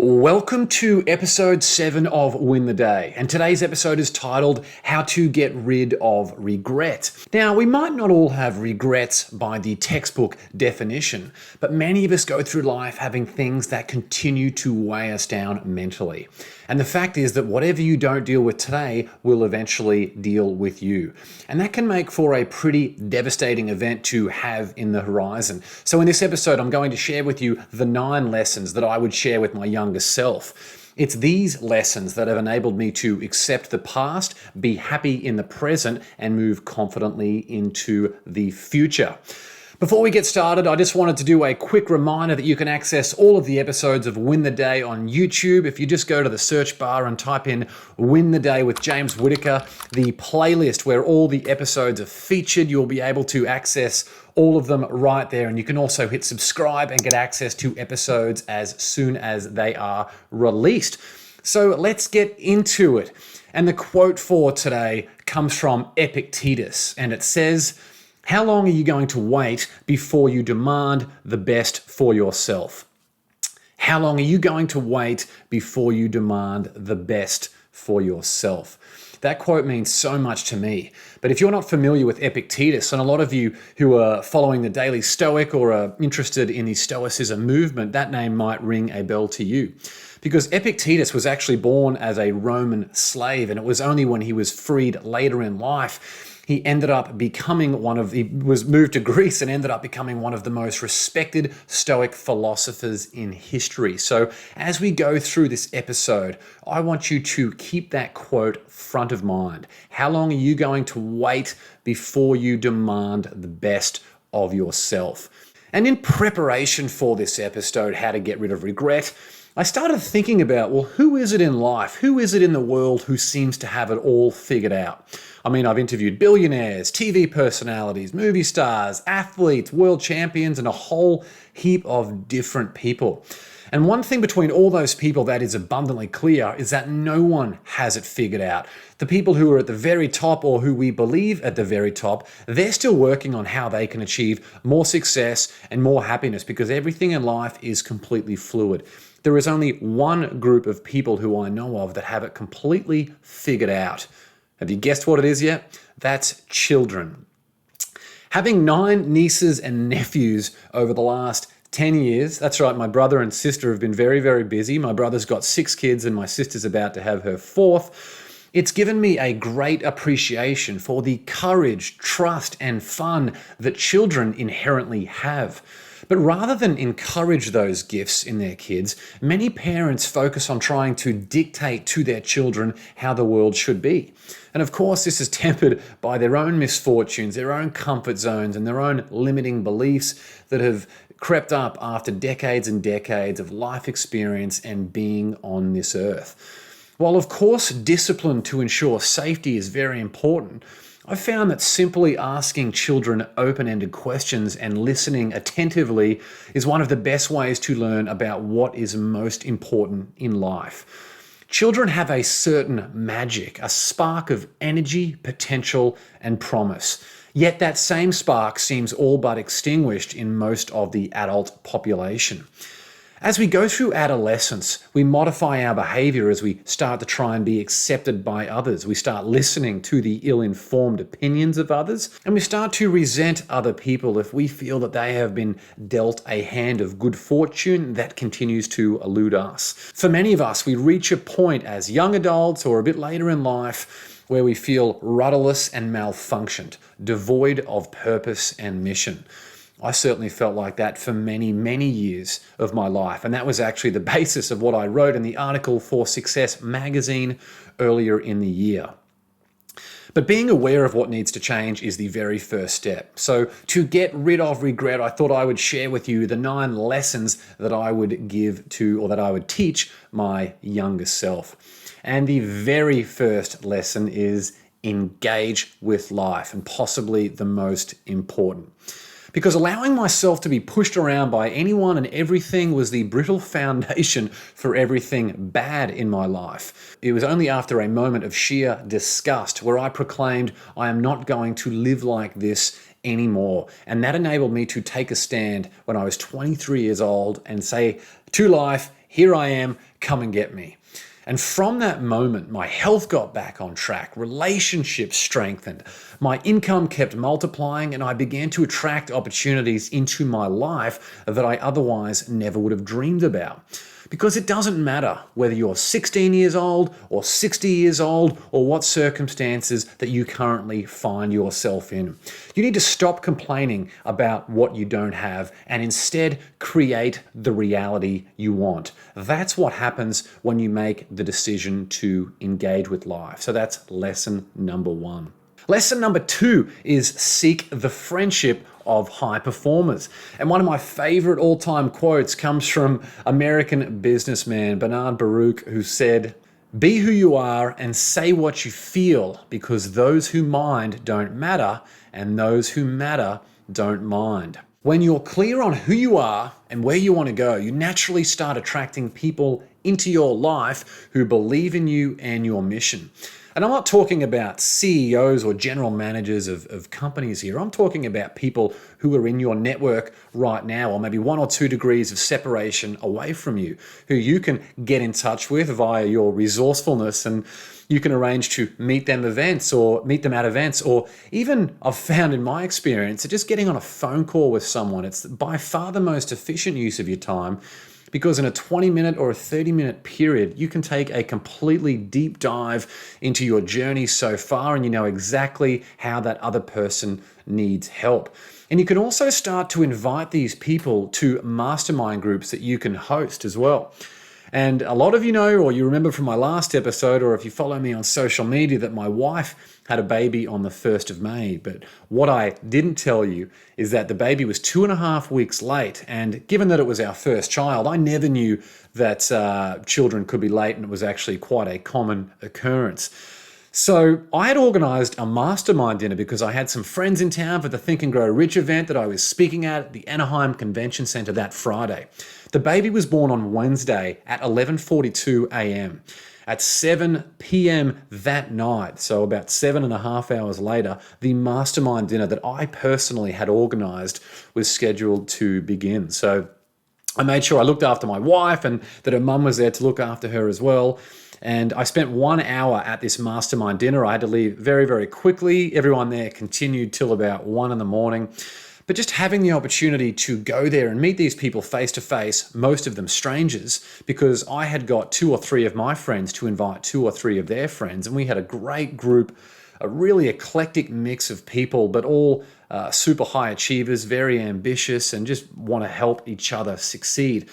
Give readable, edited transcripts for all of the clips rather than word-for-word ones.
Welcome to episode 7 of Win the Day, and today's episode is titled How to Get Rid of Regret. Now, we might not all have regrets by the textbook definition, but many of us go through life having things that continue to weigh us down mentally. And the fact is that whatever you don't deal with today will eventually deal with you. And that can make for a pretty devastating event to have in the horizon. So in this episode, I'm going to share with you the 9 lessons that I would share with my younger self. It's these lessons that have enabled me to accept the past, be happy in the present, and move confidently into the future. Before we get started, I just wanted to do a quick reminder that you can access all of the episodes of Win the Day on YouTube. If you just go to the search bar and type in Win the Day with James Whittaker, the playlist where all the episodes are featured, you'll be able to access all of them right there. And you can also hit subscribe and get access to episodes as soon as they are released. So let's get into it. And the quote for today comes from Epictetus, and it says, "How long are you going to wait before you demand the best for yourself?" How long are you going to wait before you demand the best for yourself? That quote means so much to me. But if you're not familiar with Epictetus, and a lot of you who are following the Daily Stoic or are interested in the Stoicism movement, that name might ring a bell to you. Because Epictetus was actually born as a Roman slave, and it was only when he was freed later in life he was moved to Greece and ended up becoming one of the most respected Stoic philosophers in history. So as we go through this episode, I want you to keep that quote front of mind. How long are you going to wait before you demand the best of yourself? And in preparation for this episode, How to Get Rid of Regret, I started thinking about, well, who is it in life? Who is it in the world who seems to have it all figured out? I mean, I've interviewed billionaires, TV personalities, movie stars, athletes, world champions, and a whole heap of different people. And one thing between all those people that is abundantly clear is that no one has it figured out. The people who are at the very top, or who we believe at the very top, they're still working on how they can achieve more success and more happiness, because everything in life is completely fluid. There is only one group of people who I know of that have it completely figured out. Have you guessed what it is yet? That's children. Having 9 nieces and nephews over the last 10 years, that's right, my brother and sister have been very, very busy. My brother's got 6 kids and my sister's about to have her 4th. It's given me a great appreciation for the courage, trust, and fun that children inherently have. But rather than encourage those gifts in their kids, many parents focus on trying to dictate to their children how the world should be. And of course, this is tempered by their own misfortunes, their own comfort zones, and their own limiting beliefs that have crept up after decades and decades of life experience and being on this earth. While of course discipline to ensure safety is very important, I've found that simply asking children open-ended questions and listening attentively is one of the best ways to learn about what is most important in life. Children have a certain magic, a spark of energy, potential, and promise. Yet that same spark seems all but extinguished in most of the adult population. As we go through adolescence, we modify our behavior as we start to try and be accepted by others. We start listening to the ill-informed opinions of others, and we start to resent other people if we feel that they have been dealt a hand of good fortune that continues to elude us. For many of us, we reach a point as young adults or a bit later in life where we feel rudderless and malfunctioned, devoid of purpose and mission. I certainly felt like that for many, many years of my life. And that was actually the basis of what I wrote in the article for Success magazine earlier in the year. But being aware of what needs to change is the very first step. So to get rid of regret, I thought I would share with you the 9 lessons that I would give to, or that I would teach my younger self. And the very first lesson is engage with life, and possibly the most important. Because allowing myself to be pushed around by anyone and everything was the brittle foundation for everything bad in my life. It was only after a moment of sheer disgust where I proclaimed, I am not going to live like this anymore. And that enabled me to take a stand when I was 23 years old and say to life, here I am, come and get me. And from that moment, my health got back on track, relationships strengthened, my income kept multiplying, and I began to attract opportunities into my life that I otherwise never would have dreamed about. Because it doesn't matter whether you're 16 years old or 60 years old or what circumstances that you currently find yourself in. You need to stop complaining about what you don't have and instead create the reality you want. That's what happens when you make the decision to engage with life. So that's lesson number 1. Lesson number 2 is seek the friendship of high performers. And one of my favorite all-time quotes comes from American businessman Bernard Baruch, who said, "Be who you are and say what you feel, because those who mind don't matter, and those who matter don't mind." When you're clear on who you are and where you want to go, you naturally start attracting people into your life who believe in you and your mission. And I'm not talking about CEOs or general managers of companies here. I'm talking about people who are in your network right now, or maybe 1 or 2 degrees of separation away from you, who you can get in touch with via your resourcefulness, and you can arrange to meet them at events, or even I've found in my experience that just getting on a phone call with someone, it's by far the most efficient use of your time. Because in a 20-minute or a 30-minute period, you can take a completely deep dive into your journey so far, and you know exactly how that other person needs help. And you can also start to invite these people to mastermind groups that you can host as well. And a lot of you know, or you remember from my last episode, or if you follow me on social media, that my wife had a baby on the 1st of May. But what I didn't tell you is that the baby was 2.5 weeks late. And given that it was our first child, I never knew that children could be late, and it was actually quite a common occurrence. So I had organized a mastermind dinner because I had some friends in town for the Think and Grow Rich event that I was speaking at the Anaheim Convention Center that Friday. The baby was born on Wednesday at 11:42 a.m. At 7 p.m. that night, so about 7.5 hours later, the mastermind dinner that I personally had organized was scheduled to begin. So I made sure I looked after my wife and that her mum was there to look after her as well. And I spent 1 hour at this mastermind dinner. I had to leave very, very quickly. Everyone there continued till about 1 in the morning. But just having the opportunity to go there and meet these people face to face, most of them strangers, because I had got 2 or 3 of my friends to invite 2 or 3 of their friends. And we had a great group, a really eclectic mix of people, but all super high achievers, very ambitious, and just want to help each other succeed.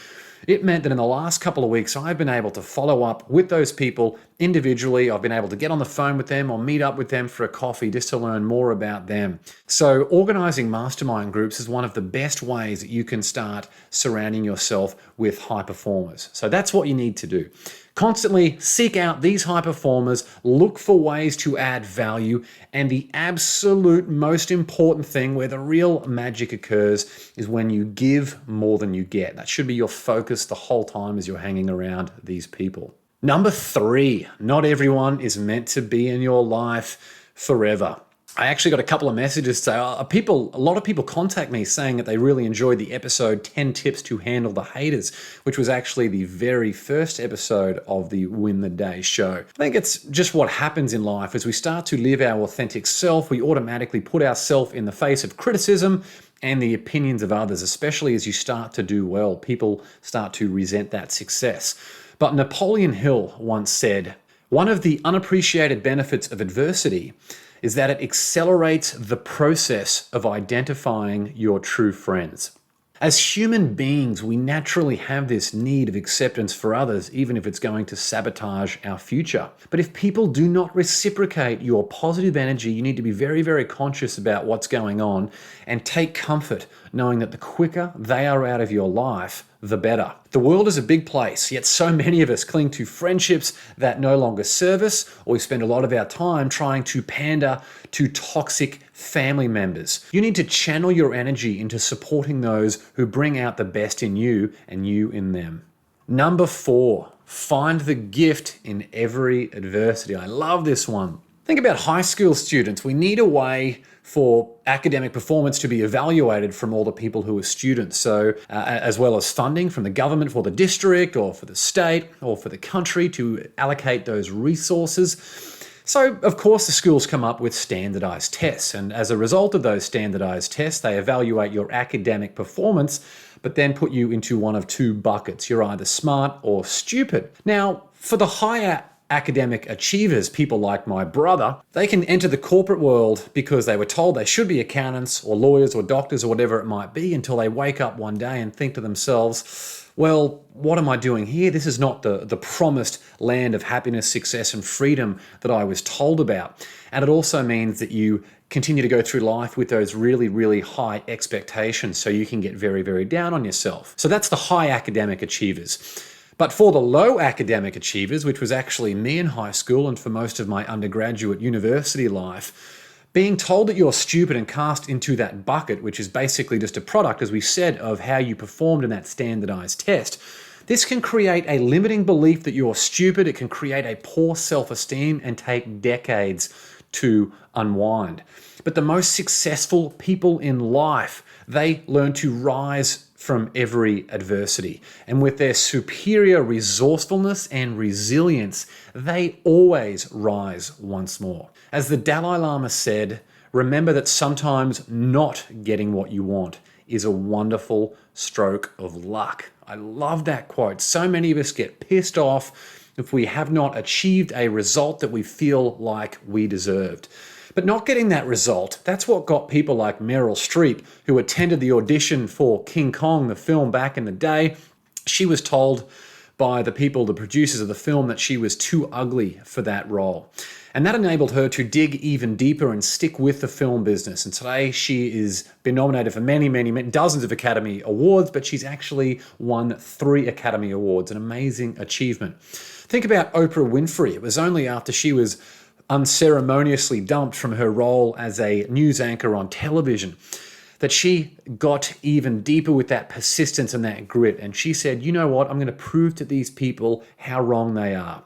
It meant that in the last couple of weeks, I've been able to follow up with those people individually. I've been able to get on the phone with them or meet up with them for a coffee just to learn more about them. So organizing mastermind groups is one of the best ways that you can start surrounding yourself with high performers. So that's what you need to do. Constantly seek out these high performers, look for ways to add value, and the absolute most important thing where the real magic occurs is when you give more than you get. That should be your focus the whole time as you're hanging around these people. Number 3, not everyone is meant to be in your life forever. I actually got a couple of messages say, a lot of people contact me saying that they really enjoyed the episode 10 Tips to Handle the Haters, which was actually the very first episode of the Win the Day show. I think it's just what happens in life. As we start to live our authentic self, we automatically put ourselves in the face of criticism and the opinions of others, especially as you start to do well. People start to resent that success. But Napoleon Hill once said, "One of the unappreciated benefits of adversity is that it accelerates the process of identifying your true friends." As human beings, we naturally have this need of acceptance for others, even if it's going to sabotage our future. But if people do not reciprocate your positive energy, you need to be very, very conscious about what's going on and take comfort knowing that the quicker they are out of your life, the better. The world is a big place, yet so many of us cling to friendships that no longer serve us, or we spend a lot of our time trying to pander to toxic family members. You need to channel your energy into supporting those who bring out the best in you and you in them. Number 4, find the gift in every adversity. I love this one. Think about high school students. We need a way for academic performance to be evaluated from all the people who are students. So as well as funding from the government for the district or for the state or for the country to allocate those resources. So, of course, the schools come up with standardized tests. And as a result of those standardized tests, they evaluate your academic performance, but then put you into one of two buckets. You're either smart or stupid. Now, for the higher academic achievers, people like my brother, they can enter the corporate world because they were told they should be accountants or lawyers or doctors or whatever it might be, until they wake up one day and think to themselves, well, what am I doing here? This is not the promised land of happiness, success, and freedom that I was told about. And it also means that you continue to go through life with those really, really high expectations, so you can get very, very down on yourself. So that's the high academic achievers. But for the low academic achievers, which was actually me in high school and for most of my undergraduate university life, being told that you're stupid and cast into that bucket, which is basically just a product, as we said, of how you performed in that standardized test, this can create a limiting belief that you're stupid. It can create a poor self-esteem and take decades to unwind. But the most successful people in life, they learn to rise from every adversity. And with their superior resourcefulness and resilience, they always rise once more. As the Dalai Lama said, remember that sometimes not getting what you want is a wonderful stroke of luck. I love that quote. So many of us get pissed off if we have not achieved a result that we feel like we deserved. But not getting that result, that's what got people like Meryl Streep, who attended the audition for King Kong, the film back in the day. She was told by the people, the producers of the film, that she was too ugly for that role. And that enabled her to dig even deeper and stick with the film business. And today she has been nominated for many, dozens of Academy Awards, but she's actually won 3 Academy Awards, an amazing achievement. Think about Oprah Winfrey. It was only after she was unceremoniously dumped from her role as a news anchor on television that she got even deeper with that persistence and that grit. And she said, you know what, I'm going to prove to these people how wrong they are.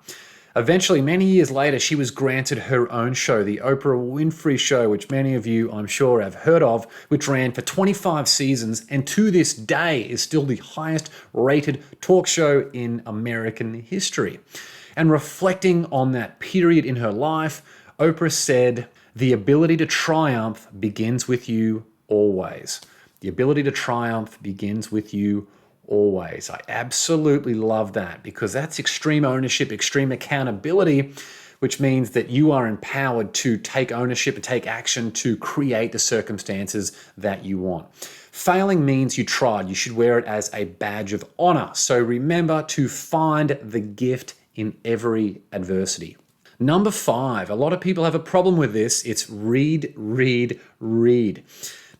Eventually, many years later, she was granted her own show, the Oprah Winfrey Show, which many of you, I'm sure, have heard of, which ran for 25 seasons and to this day is still the highest rated talk show in American history. And reflecting on that period in her life, Oprah said, the ability to triumph begins with you always. The ability to triumph begins with you always. I absolutely love that, because that's extreme ownership, extreme accountability, which means that you are empowered to take ownership and take action to create the circumstances that you want. Failing means you tried. You should wear it as a badge of honor. So remember to find the gift in every adversity. Number 5, a lot of people have a problem with this. It's read, read, read.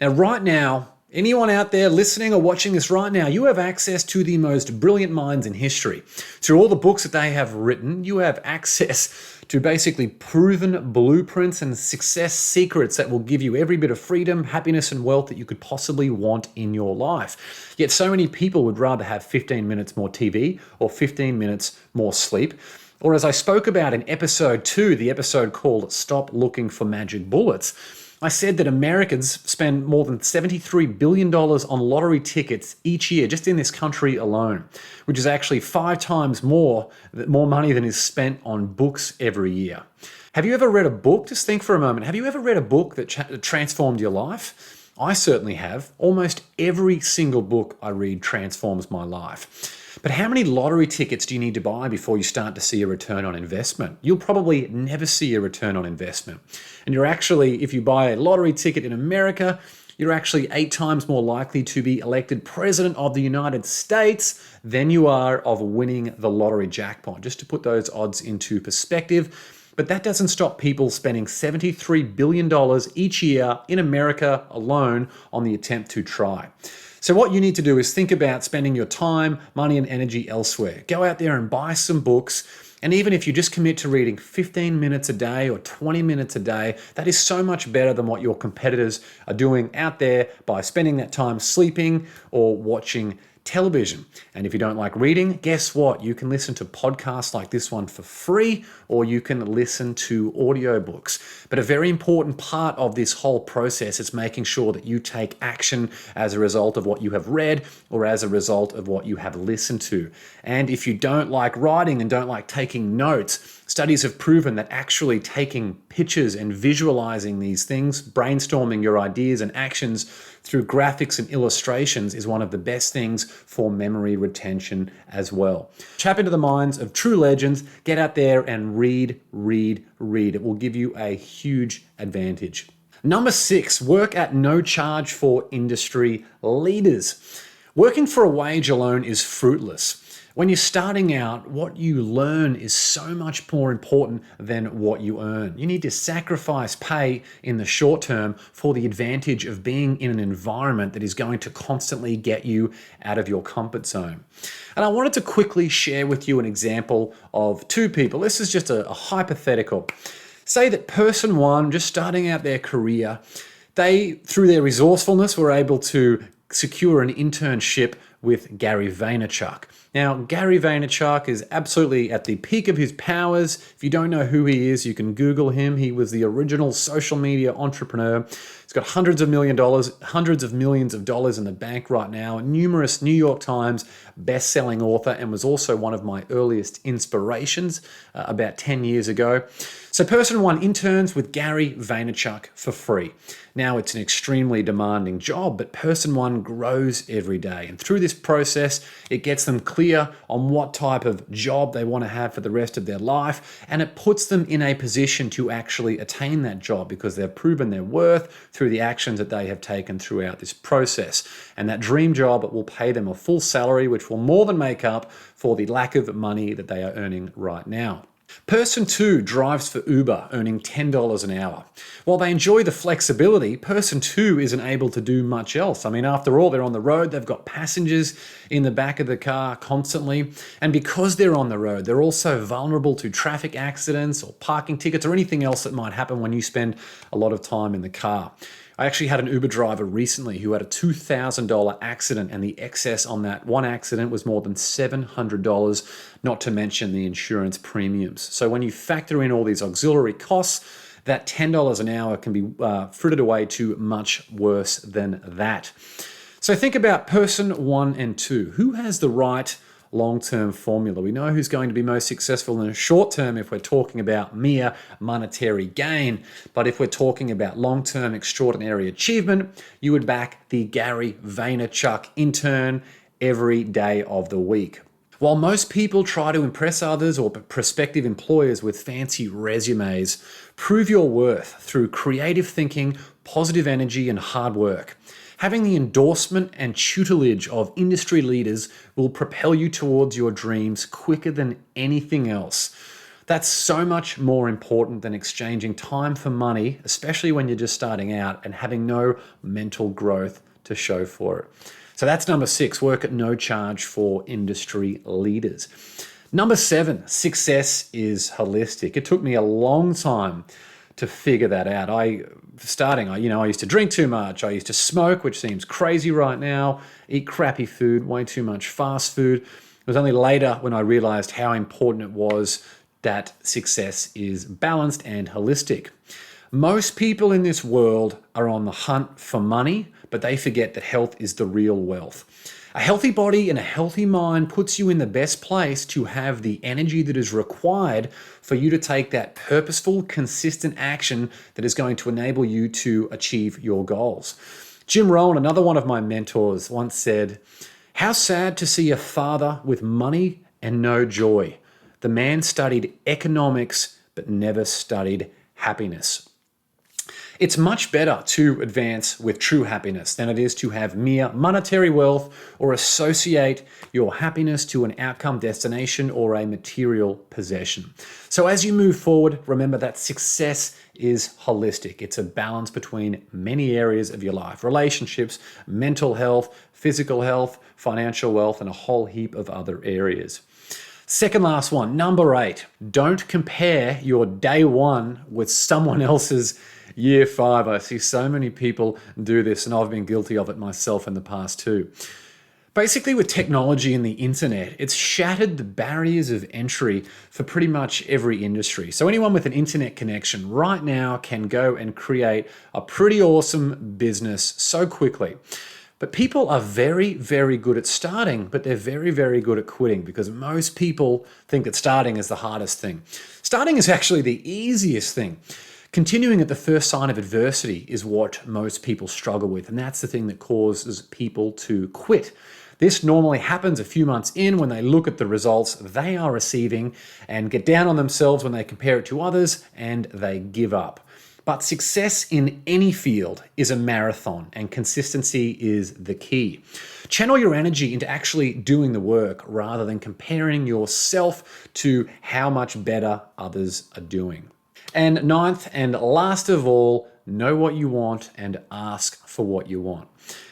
Now, right now, anyone out there listening or watching this right now, you have access to the most brilliant minds in history. Through all the books that they have written, you have access to basically proven blueprints and success secrets that will give you every bit of freedom, happiness, and wealth that you could possibly want in your life. Yet so many people would rather have 15 minutes more TV or 15 minutes more sleep. Or as I spoke about in episode 2, the episode called Stop Looking for Magic Bullets, I said that Americans spend more than $73 billion on lottery tickets each year, just in this country alone, which is actually 5 times more money than is spent on books every year. Have you ever read a book? Just think for a moment. Have you ever read a book that transformed your life? I certainly have. Almost every single book I read transforms my life. But how many lottery tickets do you need to buy before you start to see a return on investment? You'll probably never see a return on investment. And you're actually, if you buy a lottery ticket in America, you're actually 8 times more likely to be elected president of the United States than you are of winning the lottery jackpot, just to put those odds into perspective. But that doesn't stop people spending $73 billion each year in America alone on the attempt to try. So what you need to do is think about spending your time, money, and energy elsewhere. Go out there and buy some books. And even if you just commit to reading 15 minutes a day or 20 minutes a day, that is so much better than what your competitors are doing out there by spending that time sleeping or watching television. And if you don't like reading, guess what? You can listen to podcasts like this one for free, or you can listen to audiobooks. But a very important part of this whole process is making sure that you take action as a result of what you have read or as a result of what you have listened to. And if you don't like writing and don't like taking notes, studies have proven that actually taking pictures and visualizing these things, brainstorming your ideas and actions through graphics and illustrations is one of the best things for memory retention as well. Tap into the minds of true legends, get out there and read. It will give you a huge advantage. Number 6, work at no charge for industry leaders. Working for a wage alone is fruitless. When you're starting out, what you learn is so much more important than what you earn. You need to sacrifice pay in the short term for the advantage of being in an environment that is going to constantly get you out of your comfort zone. And I wanted to quickly share with you an example of 2 people. This is just a hypothetical. Say that person 1, just starting out their career, they, through their resourcefulness, were able to secure an internship with Gary Vaynerchuk. Now, Gary Vaynerchuk is absolutely at the peak of his powers. If you don't know who he is, you can Google him. He was the original social media entrepreneur. He's got hundreds of millions of dollars in the bank right now, numerous New York Times best-selling author, and was also one of my earliest inspirations about 10 years ago. So person 1 interns with Gary Vaynerchuk for free. Now, it's an extremely demanding job, but person 1 grows every day. And through this process, it gets them clear on what type of job they want to have for the rest of their life. And it puts them in a position to actually attain that job because they've proven their worth through the actions that they have taken throughout this process. And that dream job will pay them a full salary, which will more than make up for the lack of money that they are earning right now. Person 2 drives for Uber, earning $10 an hour. While they enjoy the flexibility, person 2 isn't able to do much else. I mean, after all, they're on the road, they've got passengers in the back of the car constantly. And because they're on the road, they're also vulnerable to traffic accidents or parking tickets or anything else that might happen when you spend a lot of time in the car. I actually had an Uber driver recently who had a $2,000 accident, and the excess on that one accident was more than $700, not to mention the insurance premiums. So when you factor in all these auxiliary costs, that $10 an hour can be frittered away to much worse than that. So think about person 1 and 2. Who has the right long-term formula? We know who's going to be most successful in the short term if we're talking about mere monetary gain. But if we're talking about long-term extraordinary achievement, you would back the Gary Vaynerchuk intern every day of the week. While most people try to impress others or prospective employers with fancy resumes, prove your worth through creative thinking, positive energy, and hard work. Having the endorsement and tutelage of industry leaders will propel you towards your dreams quicker than anything else. That's so much more important than exchanging time for money, especially when you're just starting out and having no mental growth to show for it. So that's number 6, work at no charge for industry leaders. Number 7, success is holistic. It took me a long time to figure that out. I used to drink too much. I used to smoke, which seems crazy right now, eat crappy food, way too much fast food. It was only later when I realized how important it was that success is balanced and holistic. Most people in this world are on the hunt for money, but they forget that health is the real wealth. A healthy body and a healthy mind puts you in the best place to have the energy that is required for you to take that purposeful, consistent action that is going to enable you to achieve your goals. Jim Rohn, another one of my mentors, once said, "How sad to see a father with money and no joy. The man studied economics but never studied happiness." It's much better to advance with true happiness than it is to have mere monetary wealth or associate your happiness to an outcome destination or a material possession. So as you move forward, remember that success is holistic. It's a balance between many areas of your life: relationships, mental health, physical health, financial wealth, and a whole heap of other areas. Second last one, number 8, don't compare your day 1 with someone else's year 5. I see so many people do this, and I've been guilty of it myself in the past too. Basically, with technology and the internet, it's shattered the barriers of entry for pretty much every industry. So anyone with an internet connection right now can go and create a pretty awesome business so quickly. But people are very, very good at starting, but they're very, very good at quitting, because most people think that starting is the hardest thing. Starting is actually the easiest thing. Continuing at the first sign of adversity is what most people struggle with, and that's the thing that causes people to quit. This normally happens a few months in when they look at the results they are receiving and get down on themselves when they compare it to others, and they give up. But success in any field is a marathon, and consistency is the key. Channel your energy into actually doing the work rather than comparing yourself to how much better others are doing. And ninth and last of all, know what you want and ask for what you want.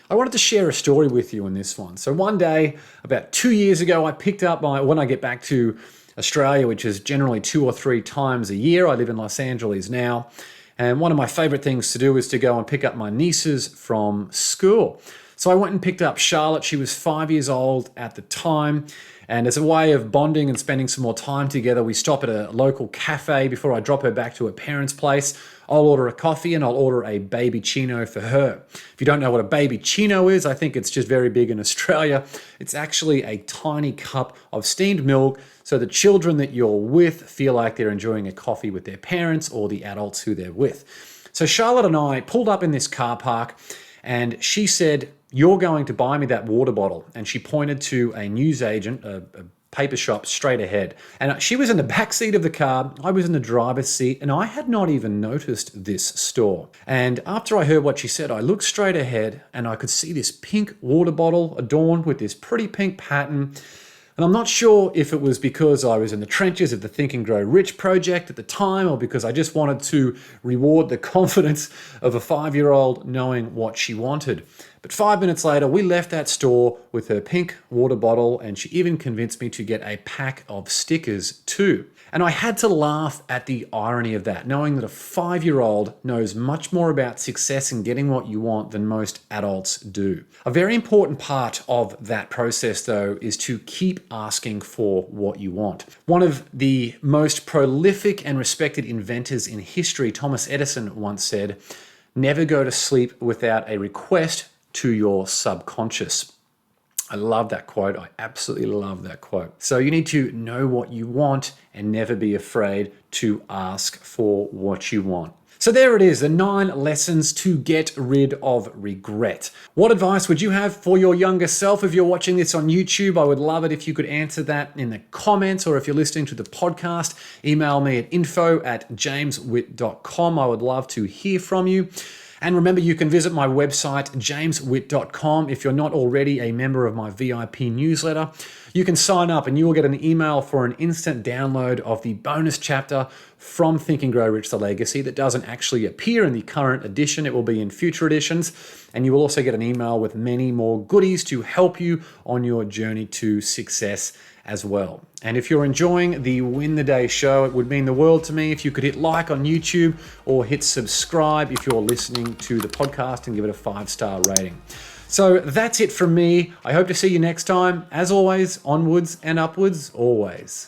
I wanted to share a story with you in this one. So one day, about 2 years ago, I picked up when I get back to Australia, which is generally 2 or 3 times a year. I live in Los Angeles now. And one of my favorite things to do is to go and pick up my nieces from school. So I went and picked up Charlotte. She was 5 years old at the time. And as a way of bonding and spending some more time together, we stop at a local cafe before I drop her back to her parents' place. I'll order a coffee and I'll order a baby chino for her. If you don't know what a baby chino is, I think it's just very big in Australia. It's actually a tiny cup of steamed milk so the children that you're with feel like they're enjoying a coffee with their parents or the adults who they're with. So Charlotte and I pulled up in this car park and she said, "You're going to buy me that water bottle." And she pointed to a newsagent, a paper shop straight ahead. And she was in the back seat of the car, I was in the driver's seat, and I had not even noticed this store. And after I heard what she said, I looked straight ahead and I could see this pink water bottle adorned with this pretty pink pattern. And I'm not sure if it was because I was in the trenches of the Think and Grow Rich project at the time, or because I just wanted to reward the confidence of a 5-year-old knowing what she wanted. But 5 minutes later, we left that store with her pink water bottle, and she even convinced me to get a pack of stickers too. And I had to laugh at the irony of that, knowing that a 5-year-old knows much more about success and getting what you want than most adults do. A very important part of that process, though, is to keep asking for what you want. One of the most prolific and respected inventors in history, Thomas Edison, once said, "Never go to sleep without a request to your subconscious." I love that quote. I absolutely love that quote. So you need to know what you want and never be afraid to ask for what you want. So there it is, the 9 lessons to get rid of regret. What advice would you have for your younger self? If you're watching this on YouTube, I would love it if you could answer that in the comments, or if you're listening to the podcast, email me at info@jameswitt.com. I would love to hear from you. And remember, you can visit my website, jameswitt.com. If you're not already a member of my VIP newsletter, you can sign up and you will get an email for an instant download of the bonus chapter from Think and Grow Rich, The Legacy, that doesn't actually appear in the current edition. It will be in future editions. And you will also get an email with many more goodies to help you on your journey to success as well. And if you're enjoying the Win the Day show, it would mean the world to me if you could hit like on YouTube or hit subscribe if you're listening to the podcast, and give it a 5-star rating. So that's it from me. I hope to see you next time. As always, onwards and upwards, always.